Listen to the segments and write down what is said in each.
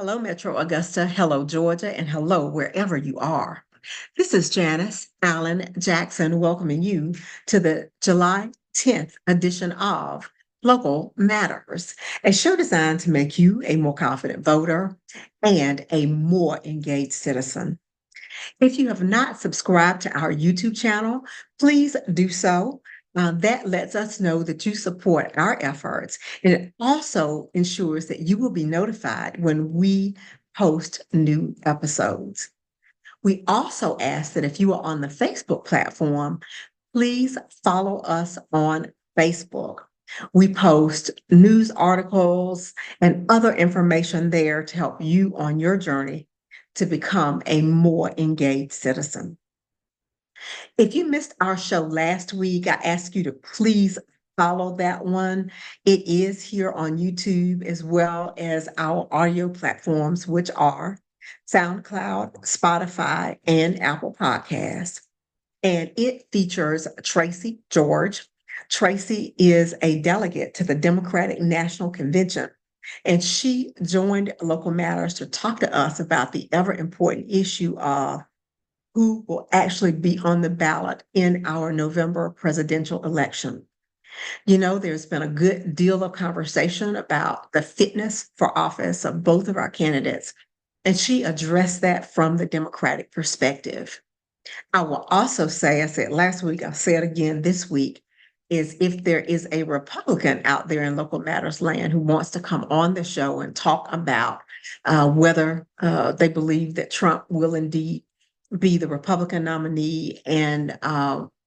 Hello, Metro Augusta. Hello, Georgia. And hello, wherever you are. This is Janice Allen Jackson welcoming you to the July 10th edition of Local Matters, a show designed to make you a more confident voter and a more engaged citizen. If you have not subscribed to our YouTube channel, please do so. That lets us know that you support our efforts. And it also ensures that you will be notified when we post new episodes. We also ask that if you are on the Facebook platform, please follow us on Facebook. We post news articles and other information there to help you on your journey to become a more engaged citizen. If you missed our show last week, I ask you to please follow that one. It is here on YouTube as well as our audio platforms, which are Soundcloud, Spotify, and Apple Podcasts. And it features Tracy George. Tracy is a delegate to the Democratic National Convention, and she joined Local Matters to talk to us about the ever important issue of who will actually be on the ballot in our November presidential election. You know, there's been a good deal of conversation about the fitness for office of both of our candidates, and she addressed that from the Democratic perspective. I will also say, I said last week, I'll say it again this week, is if there is a Republican out there in Local Matters land who wants to come on the show and talk about whether they believe that Trump will indeed be the Republican nominee and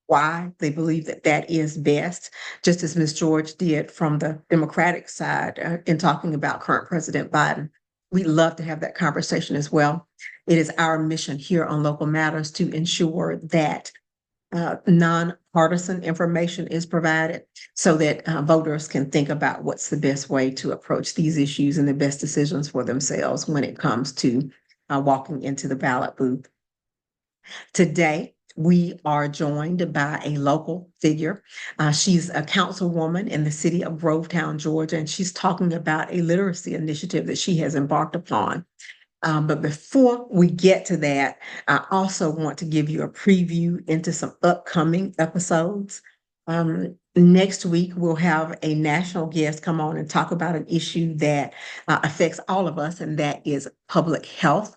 why they believe that that is best, just as Ms. George did from the Democratic side in talking about current President Biden. We'd love to have that conversation as well. It is our mission here on Local Matters to ensure that nonpartisan information is provided so that voters can think about what's the best way to approach these issues and the best decisions for themselves when it comes to walking into the ballot booth. Today, we are joined by a local figure. She's a councilwoman in the city of Grovetown, Georgia, and she's talking about a literacy initiative that she has embarked upon. But before we get to that, I also want to give you a preview into some upcoming episodes. Next week, we'll have a national guest come on and talk about an issue that affects all of us, and that is public health.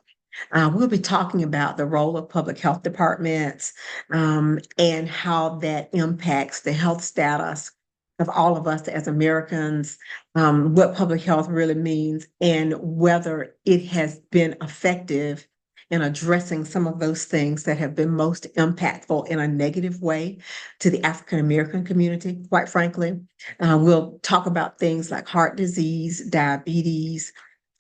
We'll be talking about the role of public health departments and how that impacts the health status of all of us as Americans, what public health really means, and whether it has been effective in addressing some of those things that have been most impactful in a negative way to the African American community, quite frankly. We'll talk about things like heart disease, diabetes,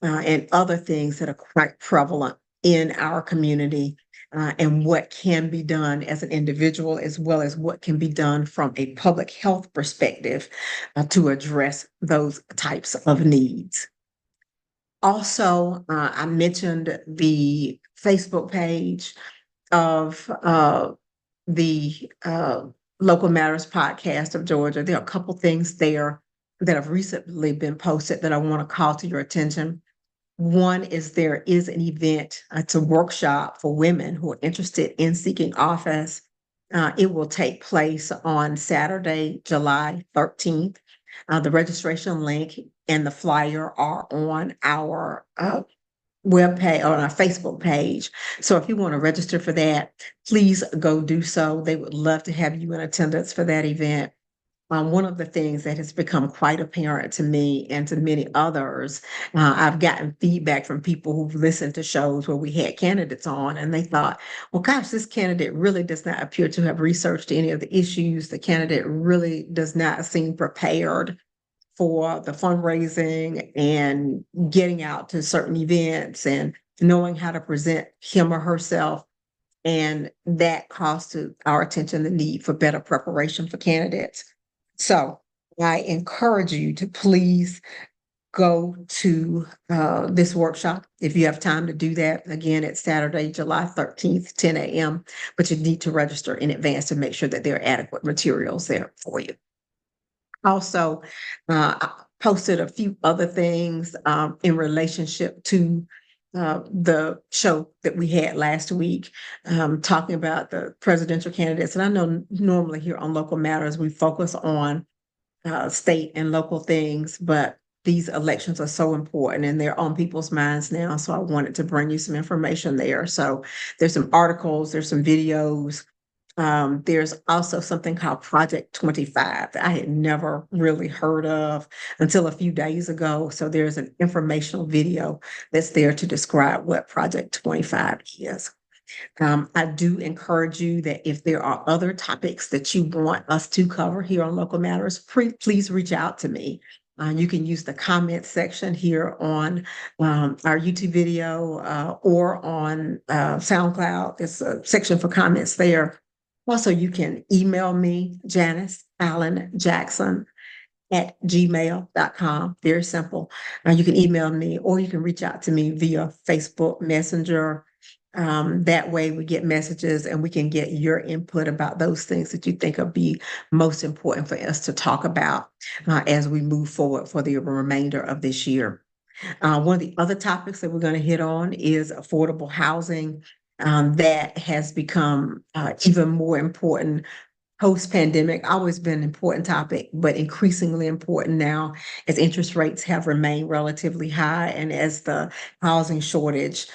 and other things that are quite prevalent in our community, and what can be done as an individual, as well as what can be done from a public health perspective to address those types of needs. Also, I mentioned the Facebook page of the Local Matters podcast of Georgia. There are a couple things there that have recently been posted that I want to call to your attention. One is there is an event, it's a workshop for women who are interested in seeking office. It will take place on Saturday, July 13th. The registration link and the flyer are on our webpage, on our Facebook page. So if you want to register for that, please go do so. They would love to have you in attendance for that event. One of the things that has become quite apparent to me and to many others, I've gotten feedback from people who've listened to shows where we had candidates on and they thought, well, gosh, this candidate really does not appear to have researched any of the issues. The candidate really does not seem prepared for the fundraising and getting out to certain events and knowing how to present him or herself. And that calls to our attention the need for better preparation for candidates. So I encourage you to please go to this workshop if you have time to do that. Again, it's Saturday, July 13th, 10 a.m., but you need to register in advance to make sure that there are adequate materials there for you. Also, posted a few other things in relationship to the show that we had last week, talking about the presidential candidates. And I know normally here on Local Matters, we focus on state and local things, but these elections are so important and they're on people's minds now. So I wanted to bring you some information there. So there's some articles, there's some videos. There's also something called Project 25 that I had never really heard of until a few days ago. So there's an informational video that's there to describe what Project 25 is. I do encourage you that if there are other topics that you want us to cover here on Local Matters, please reach out to me. You can use the comment section here on our YouTube video or on SoundCloud. There's a section for comments there. Also, you can email me, Janice Allen Jackson at gmail.com. Very simple. You can email me or you can reach out to me via Facebook Messenger. That way we get messages and we can get your input about those things that you think will be most important for us to talk about as we move forward for the remainder of this year. One of the other topics that we're going to hit on is affordable housing. That has become even more important post-pandemic, always been an important topic, but increasingly important now as interest rates have remained relatively high and as the housing shortage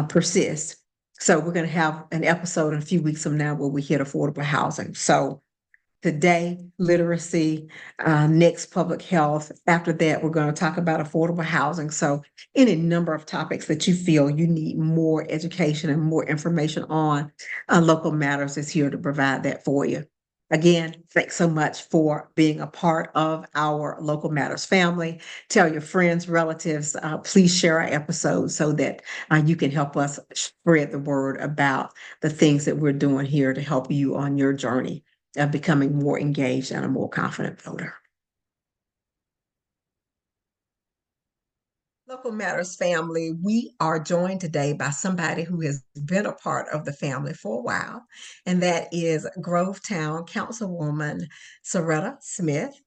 persists. So we're going to have an episode in a few weeks from now where we hit affordable housing. So today, literacy, next public health. After that, we're going to talk about affordable housing. So any number of topics that you feel you need more education and more information on, Local Matters is here to provide that for you. Again, thanks so much for being a part of our Local Matters family. Tell your friends, relatives, please share our episodes so that you can help us spread the word about the things that we're doing here to help you on your journey of becoming more engaged and a more confident voter. Local Matters family, we are joined today by somebody who has been a part of the family for a while, and that is Grovetown Councilwoman Ceretta Smith.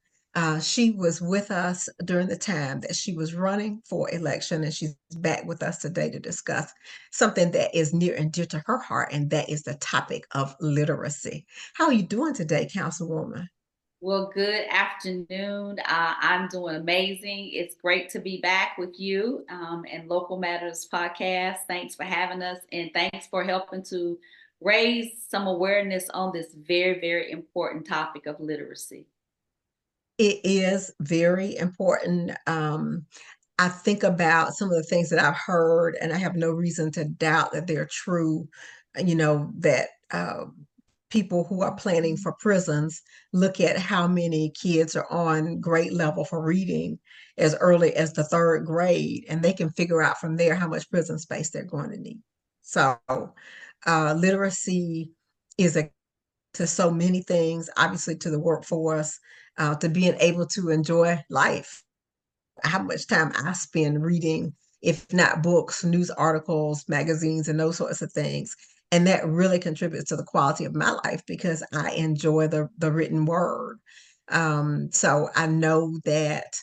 She was with us during the time that she was running for election, and she's back with us today to discuss something that is near and dear to her heart, and that is the topic of literacy. How are you doing today, Councilwoman? Well, good afternoon. I'm doing amazing. It's great to be back with you and Local Matters podcast. Thanks for having us and thanks for helping to raise some awareness on this very, very important topic of literacy. It is very important. I think about some of the things that I've heard, and I have no reason to doubt that they're true. That people who are planning for prisons look at how many kids are on grade level for reading as early as the third grade, and they can figure out from there how much prison space they're going to need. So, literacy is a to so many things, obviously to the workforce, to being able to enjoy life. How much time I spend reading, if not books, news articles, magazines, and those sorts of things. And that really contributes to the quality of my life because I enjoy the written word. So I know that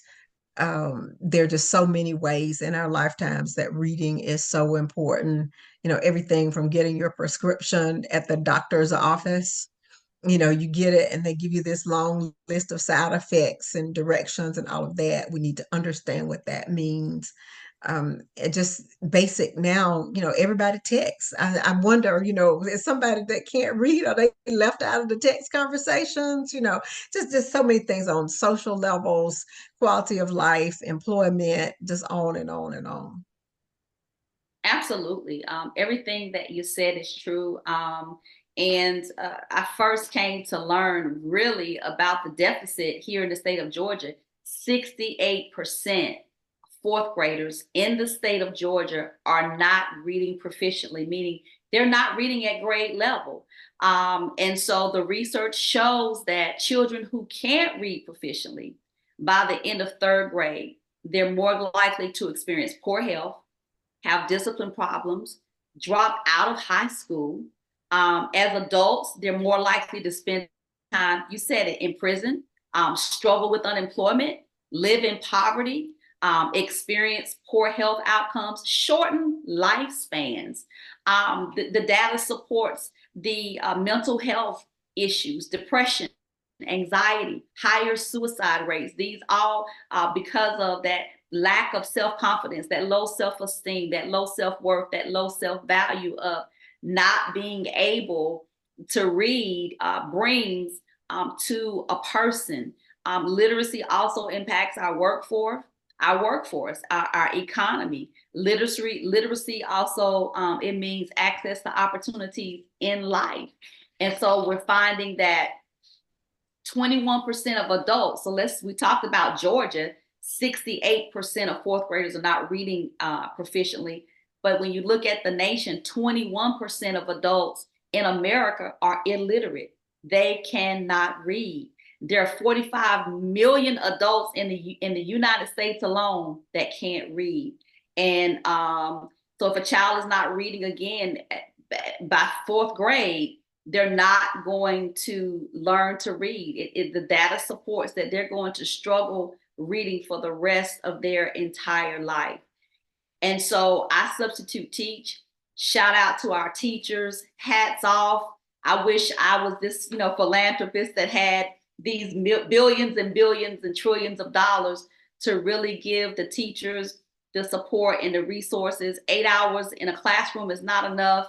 there are just so many ways in our lifetimes that reading is so important. Everything from getting your prescription at the doctor's office, you get it and they give you this long list of side effects and directions and all of that. We need to understand what that means. It just basic now, everybody texts. I wonder, is somebody that can't read, are they left out of the text conversations? Just so many things on social levels, quality of life, employment, just on and on and on. Absolutely. Everything that you said is true. And I first came to learn really about the deficit here in the state of Georgia. 68% fourth graders in the state of Georgia are not reading proficiently, meaning they're not reading at grade level. And so the research shows that children who can't read proficiently by the end of third grade, they're more likely to experience poor health, have discipline problems, drop out of high school. As adults, they're more likely to spend time, you said it, in prison, struggle with unemployment, live in poverty, experience poor health outcomes, shorten lifespans. The data supports the mental health issues, depression, anxiety, higher suicide rates. These all because of that lack of self-confidence, that low self-esteem, that low self-worth, that low self-value of not being able to read brings to a person. Literacy also impacts our workforce, our economy. Literacy also, it means access to opportunities in life. And so we're finding that 21% of adults, we talked about Georgia, 68% of fourth graders are not reading proficiently. But when you look at the nation, 21% of adults in America are illiterate. They cannot read. There are 45 million adults in the United States alone that can't read. And so if a child is not reading again by fourth grade, they're not going to learn to read. The data supports that they're going to struggle reading for the rest of their entire life. And so I substitute teach. Shout out to our teachers. Hats off. I wish I was this, philanthropist that had these billions and billions and trillions of dollars to really give the teachers the support and the resources. 8 hours in a classroom is not enough.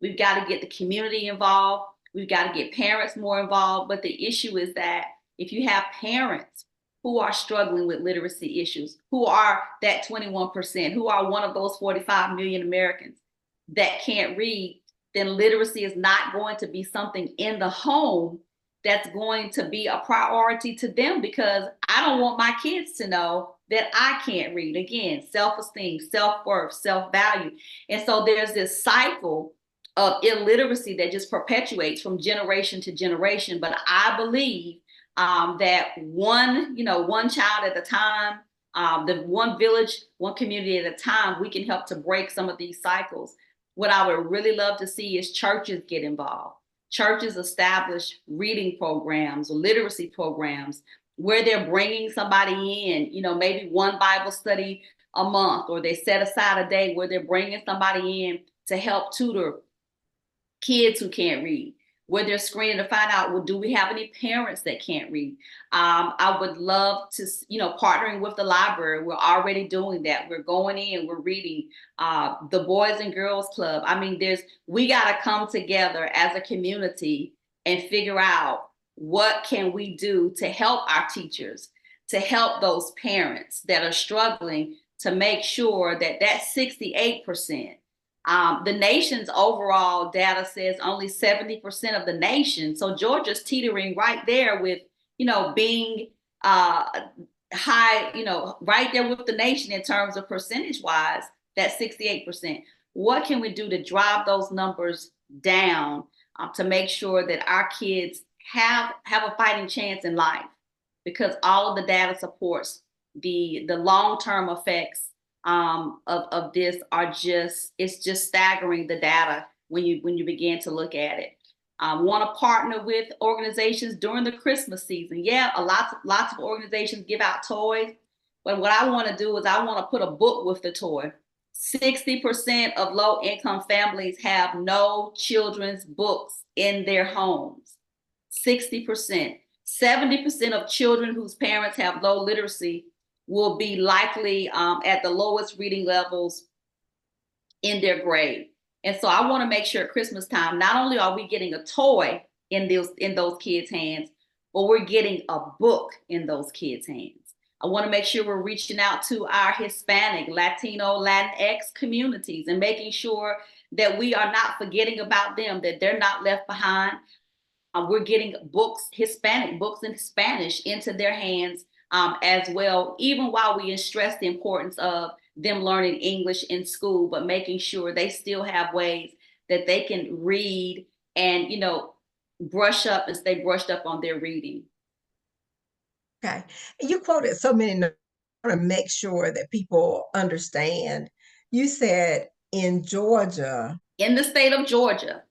We've got to get the community involved. We've got to get parents more involved. But the issue is that if you have parents who are struggling with literacy issues, who are that 21%, who are one of those 45 million Americans that can't read, then literacy is not going to be something in the home that's going to be a priority to them, because I don't want my kids to know that I can't read. Again, self-esteem, self-worth, self-value. And so there's this cycle of illiteracy that just perpetuates from generation to generation. But I believe that one child at a time, the one village, one community at a time, we can help to break some of these cycles. What I would really love to see is churches get involved. Churches establish reading programs or literacy programs where they're bringing somebody in, maybe one Bible study a month, or they set aside a day where they're bringing somebody in to help tutor kids who can't read, where they're screening to find out, well, do we have any parents that can't read? I would love to, partnering with the library. We're already doing that. We're going in, we're reading the Boys and Girls Club. I mean, we got to come together as a community and figure out what can we do to help our teachers, to help those parents that are struggling, to make sure that 68%, the nation's overall data says only 70% of the nation. So Georgia's teetering right there with, being high, right there with the nation in terms of percentage wise, that 68%. What can we do to drive those numbers down to make sure that our kids have a fighting chance in life? Because all of the data supports the long-term effects of this it's just staggering, the data, when you begin to look at it. Want to partner with organizations during the Christmas season. Yeah, lots of organizations give out toys, but what I want to do is I want to put a book with the toy. 60% of low-income families have no children's books in their homes. 60%. 70% of children whose parents have low literacy will be likely at the lowest reading levels in their grade. And so I want to make sure at Christmas time, not only are we getting a toy in those kids' hands, but we're getting a book in those kids' hands. I want to make sure we're reaching out to our Hispanic, Latino, Latinx communities and making sure that we are not forgetting about them, that they're not left behind. We're getting books, Hispanic books in Spanish, into their hands as well, even while we stress the importance of them learning English in school, but making sure they still have ways that they can read and, brush up and stay brushed up on their reading. Okay. You quoted so many numbers. I want to make sure that people understand. You said in Georgia. In the state of Georgia,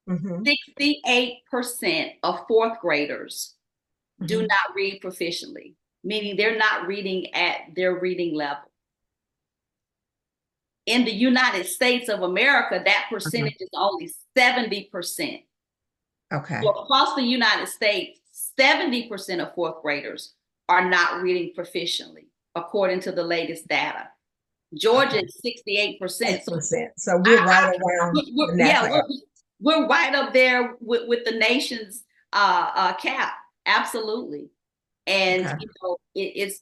Mm-hmm. 68% of fourth graders do not read proficiently. meaning they're not reading at their reading level. In the United States of America, that percentage is only 70%. Okay. So across the United States, 70% of fourth graders are not reading proficiently, according to the latest data. Georgia is 68%. So 8%. So we're right around the yeah, national average. we're right up there with the nation's cap. Absolutely. And Okay. you know, it's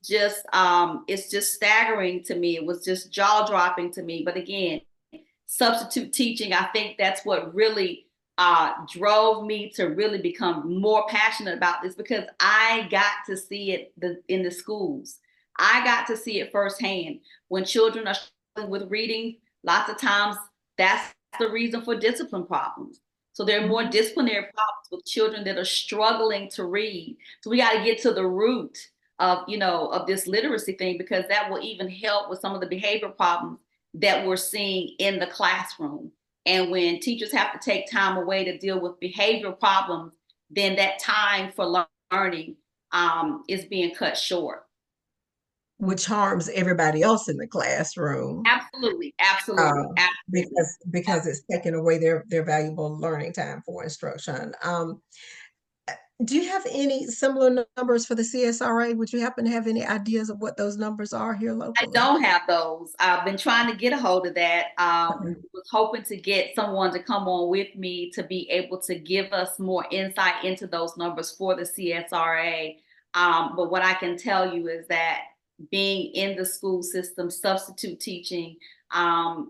just staggering to me. It was just jaw dropping to me. But again, substitute teaching, I think that's what really drove me to really become more passionate about this, because I got to see it in the schools. I got to see it firsthand. When children are struggling with reading, lots of times that's the reason for discipline problems. So there are more disciplinary problems with children that are struggling to read. So we got to get to the root of, you know, of this literacy thing, because that will even help with some of the behavior problems that we're seeing in the classroom. And when teachers have to take time away to deal with behavioral problems, then that time for learning is being cut short. Which harms everybody else in the classroom. Absolutely, absolutely, absolutely. Because it's taking away their valuable learning time for instruction. Do you have any similar numbers for the CSRA? Would you happen to have any ideas of what those numbers are here I locally? don't have those. I've been trying to get a hold of that. Okay. Was hoping to get someone to come on with me to be able to give us more insight into those numbers for the CSRA. But what I can tell you is that being in the school system, substitute teaching,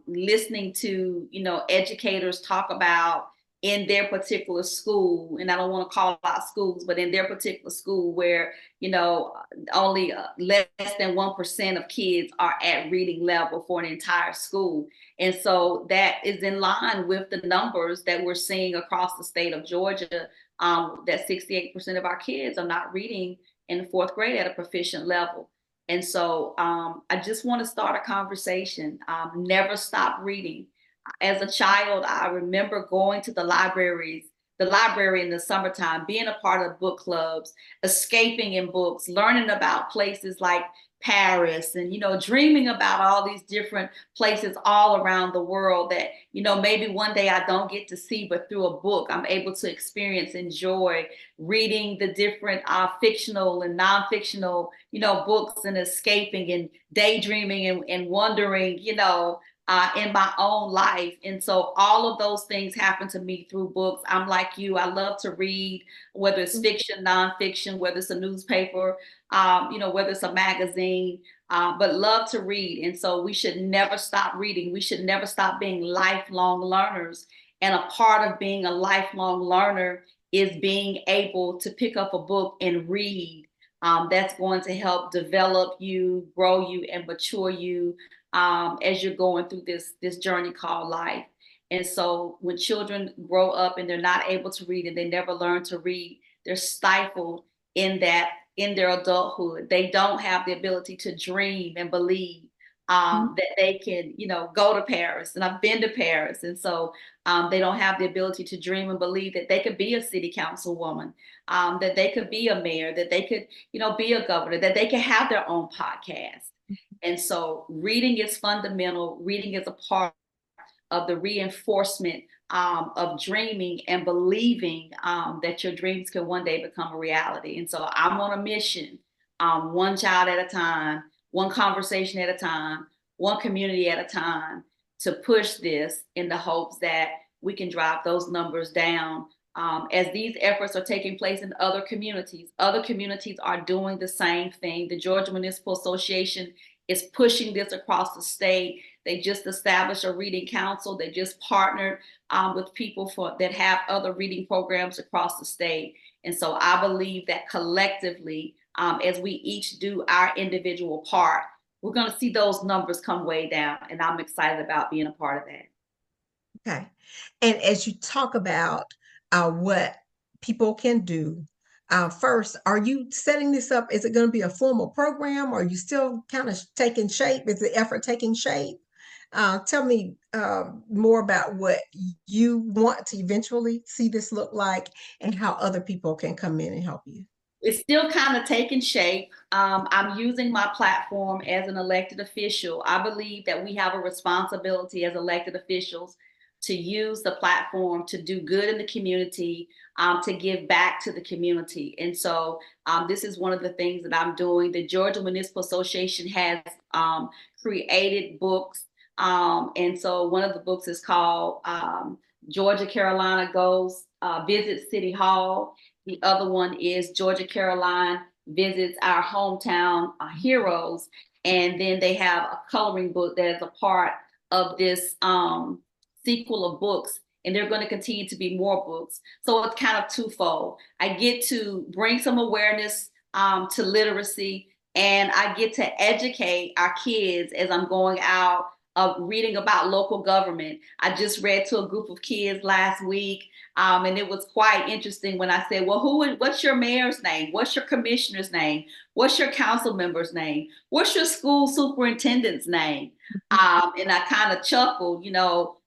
listening to, you know, educators talk about in their particular school, and I don't want to call out schools, but in their particular school where, you know, only less than 1% of kids are at reading level for an entire school. And so that is in line with the numbers that we're seeing across the state of Georgia, that 68% of our kids are not reading in the fourth grade at a proficient level. And so I just want to start a conversation. Never stop reading. As a child, I remember going to the library in the summertime, being a part of book clubs, escaping in books, learning about places like Paris, and, you know, dreaming about all these different places all around the world that, you know, maybe one day I don't get to see, but through a book, I'm able to experience, enjoy reading the different fictional and non-fictional, you know, books, and escaping and daydreaming and wondering, you know, in my own life. And so all of those things happen to me through books. I'm like you, I love to read, whether it's fiction, nonfiction, whether it's a newspaper, you know, whether it's a magazine, but love to read. And so we should never stop reading. We should never stop being lifelong learners. And a part of being a lifelong learner is being able to pick up a book and read. That's going to help develop you, grow you, and mature you as you're going through this journey called life. And so when children grow up and they're not able to read and they never learn to read, they're stifled in that in their adulthood. They don't have the ability to dream and believe that they can, you know, go to Paris. And I've been to Paris. And so they don't have the ability to dream and believe that they could be a city councilwoman, that they could be a mayor, that they could, you know, be a governor, that they could have their own podcast. And so reading is fundamental. Reading is a part of the reinforcement of dreaming and believing that your dreams can one day become a reality. And so I'm on a mission, one child at a time, one conversation at a time, one community at a time, to push this in the hopes that we can drive those numbers down. As these efforts are taking place in other communities are doing the same thing. The Georgia Municipal Association is pushing this across the state. They just established a reading council. They just partnered with people that have other reading programs across the state. And so I believe that collectively, as we each do our individual part, we're going to see those numbers come way down. And I'm excited about being a part of that. Okay. And as you talk about what people can do, first, are you setting this up? Is it going to be a formal program? Or are you still kind of taking shape? Is the effort taking shape? Tell me more about what you want to eventually see this look like and how other people can come in and help you. it's still kind of taking shape. I'm using my platform as an elected official. I believe that we have a responsibility as elected officials to use the platform to do good in the community, to give back to the community. And so this is one of the things that I'm doing. The Georgia Municipal Association has created books. And so one of the books is called Georgia Carolina Goes Visit City Hall. The other one is Georgia Caroline Visits Our Hometown Heroes. And then they have a coloring book that is a part of this sequel of books. And they're going to continue to be more books. So it's kind of twofold. I get to bring some awareness to literacy, and I get to educate our kids as I'm going out reading about local government. I just read to a group of kids last week, and it was quite interesting when I said, well, what's your mayor's name? What's your commissioner's name? What's your council member's name? What's your school superintendent's name? And I kind of chuckled,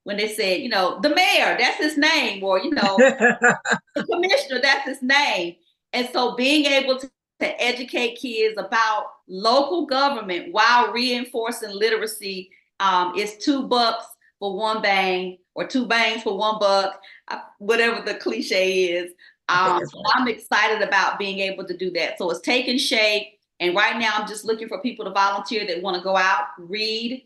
when they said, the mayor, that's his name, or, the commissioner, that's his name. And so being able to educate kids about local government while reinforcing literacy is $2 for one bang, or 2 bangs for $1, whatever the cliche is. I'm excited about being able to do that. So it's taking shape. And right now I'm just looking for people to volunteer that want to go out, read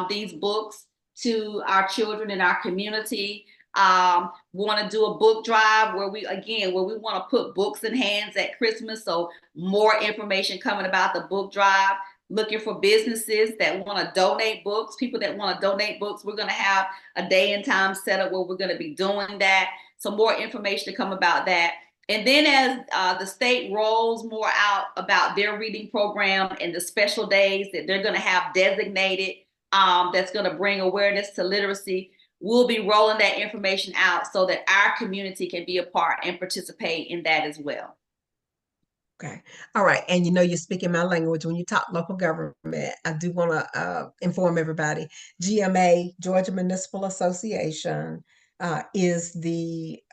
these books to our children in our community. Want to do a book drive where we want to put books in hands at Christmas. So more information coming about the book drive. Looking for businesses that want to donate books, people that want to donate books. We're going to have a day and time set up where we're going to be doing that. So more information to come about that. And then as the state rolls more out about their reading program and the special days that they're going to have designated, that's going to bring awareness to literacy, we'll be rolling that information out so that our community can be a part and participate in that as well. Okay. All right. And you're speaking my language when you talk local government. I do want to inform everybody. GMA, Georgia Municipal Association, is the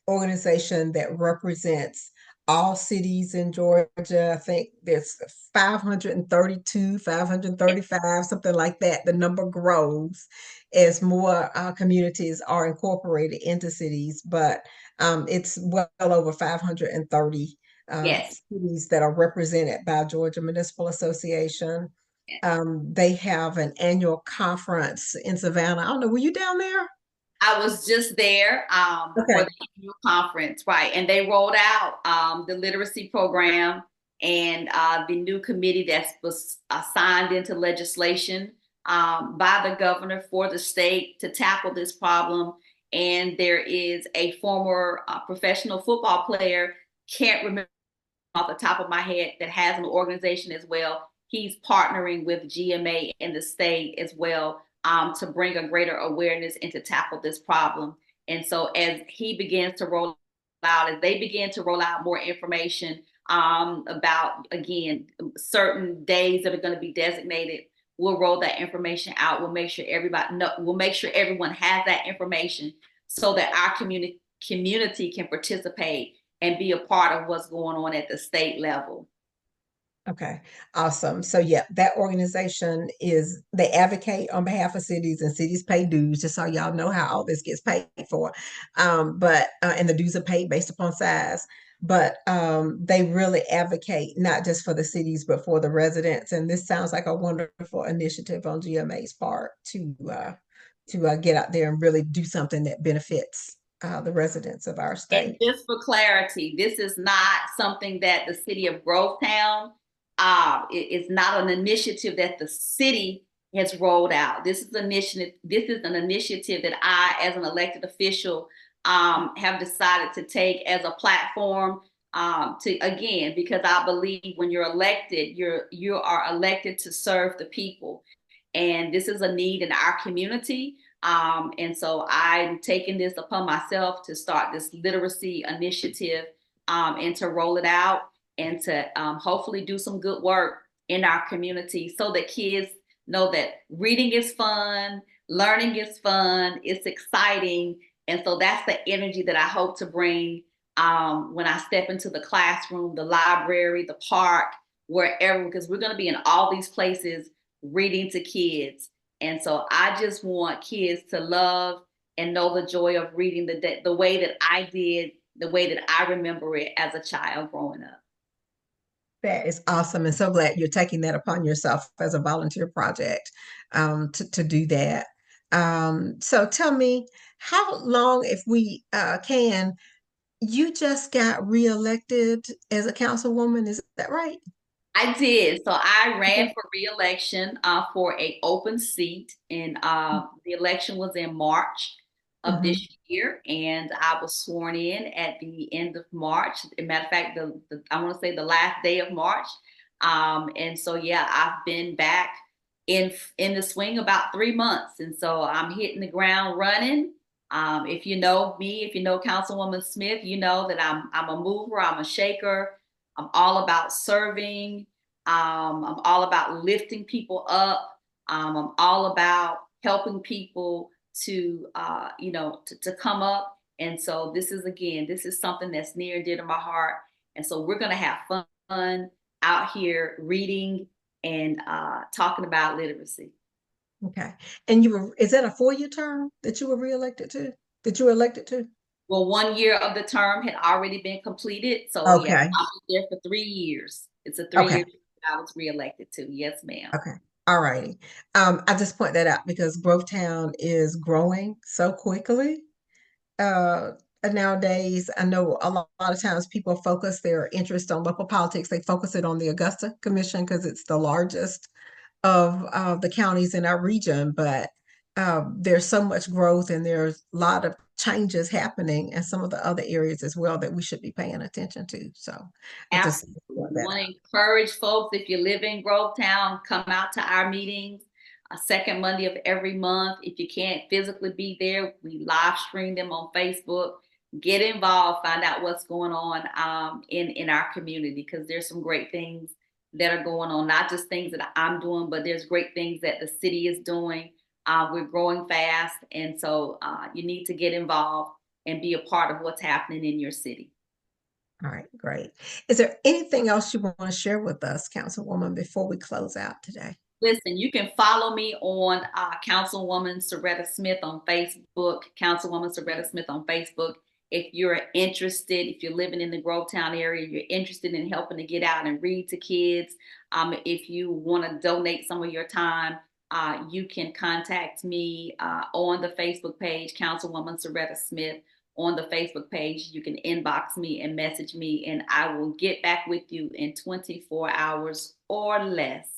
organization that represents all cities in Georgia. I think there's 532, 535, something like that. The number grows as more communities are incorporated into cities, but it's well over 530 Yes. cities that are represented by Georgia Municipal Association. Yes. They have an annual conference in Savannah. I don't know, were you down there? I was just there for the annual conference, right? And they rolled out the literacy program and the new committee that was signed into legislation by the governor for the state to tackle this problem. And there is a former professional football player, can't remember off the top of my head, that has an organization as well. He's partnering with GMA in the state as well to bring a greater awareness and to tackle this problem. And so as he begins to roll out, as they begin to roll out more information about, again, certain days that are going to be designated, we'll roll that information out. We'll make sure we'll make sure everyone has that information so that our community can participate and be a part of what's going on at the state level. Okay, awesome. So yeah, that organization they advocate on behalf of cities, and cities pay dues, just so y'all know how all this gets paid for. And the dues are paid based upon size. But they really advocate not just for the cities, but for the residents. And this sounds like a wonderful initiative on GMA's part to get out there and really do something that benefits the residents of our state. And just for clarity, this is not something that the city of Grovetown, it's not an initiative that the city has rolled out. This is an initiative that I, as an elected official, have decided to take as a platform because I believe when you're elected, you are elected to serve the people. And this is a need in our community. And so I'm taking this upon myself to start this literacy initiative and to roll it out and to hopefully do some good work in our community so that kids know that reading is fun, learning is fun, it's exciting. And so that's the energy that I hope to bring when I step into the classroom, the library, the park, wherever, because we're going to be in all these places reading to kids. And so I just want kids to love and know the joy of reading the way that I did, the way that I remember it as a child growing up. That is awesome, and so glad you're taking that upon yourself as a volunteer project to do that. So tell me, how long, if we can, you just got reelected as a councilwoman, is that right? I did. So I ran for re-election for a open seat, and the election was in March of Mhm. this year, and I was sworn in at the end of March. As a matter of fact, I want to say the last day of March. And so yeah, I've been back in the swing about 3 months, and so I'm hitting the ground running. If you know me, if you know Councilwoman Smith, you know that I'm a mover, I'm a shaker. I'm all about serving. I'm all about lifting people up. I'm all about helping people to, to come up. And so this is something that's near and dear to my heart. And so we're going to have fun out here reading and talking about literacy. Okay. And is that a 4-year term that you were reelected to? That you were elected to? Well, 1 year of the term had already been completed. So yeah, Okay. I was there for 3 years. It's a Okay. 3-year I was reelected to. Yes, ma'am. Okay. All righty. I just point that out because Grovetown is growing so quickly. Uh, Nowadays, I know a lot of times people focus their interest on local politics. They focus it on the Augusta Commission because it's the largest of the counties in our region, but there's so much growth and there's a lot of changes happening in some of the other areas as well that we should be paying attention to. So I just Absolutely. want We that want to out. encourage folks, if you live in Grovetown, come out to our meetings, a second Monday of every month. If you can't physically be there, we live stream them on Facebook. Get involved, find out what's going on in our community, because there's some great things that are going on, not just things that I'm doing, but there's great things that the city is doing. We're growing fast, and so you need to get involved and be a part of what's happening in your city. All right, great. Is there anything else you want to share with us, Councilwoman, before we close out today? Listen, you can follow me on Councilwoman Ceretta Smith on Facebook, Councilwoman Ceretta Smith on Facebook. If you're interested, if you're living in the Grovetown area, you're interested in helping to get out and read to kids, if you want to donate some of your time, you can contact me on the Facebook page, Councilwoman Ceretta Smith. On the Facebook page, you can inbox me and message me, and I will get back with you in 24 hours or less.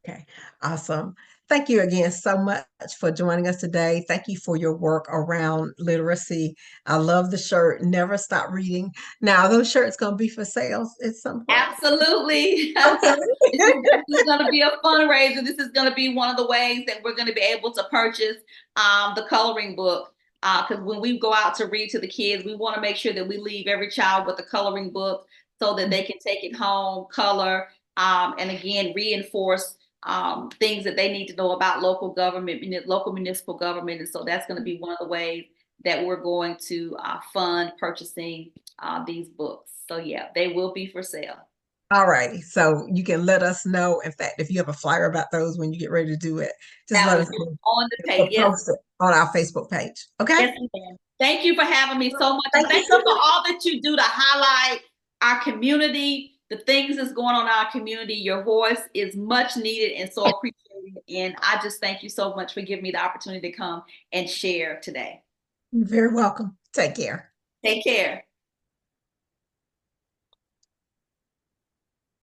Okay, awesome. Thank you again so much for joining us today. Thank you for your work around literacy. I love the shirt, Never Stop Reading. Now, those shirts going to be for sale at some point. Absolutely. Okay. This is going to be a fundraiser. This is going to be one of the ways that we're going to be able to purchase the coloring book. Because when we go out to read to the kids, we want to make sure that we leave every child with a coloring book so that they can take it home, color, and again, reinforce things that they need to know about local government, local municipal government. And so that's going to be one of the ways that we're going to fund purchasing these books. So yeah, they will be for sale. All righty. So you can let us know. In fact, if you have a flyer about those when you get ready to do it, just That let will us be know. on the page. We'll Yes, post it on our Facebook page. Okay. yes, ma'am. Thank you for having me so much. And Thank you thank so you for much. all that you do to highlight our community, the things that's going on in our community. Your voice is much needed and so appreciated. And I just thank you so much for giving me the opportunity to come and share today. You're very welcome. Take care. Take care.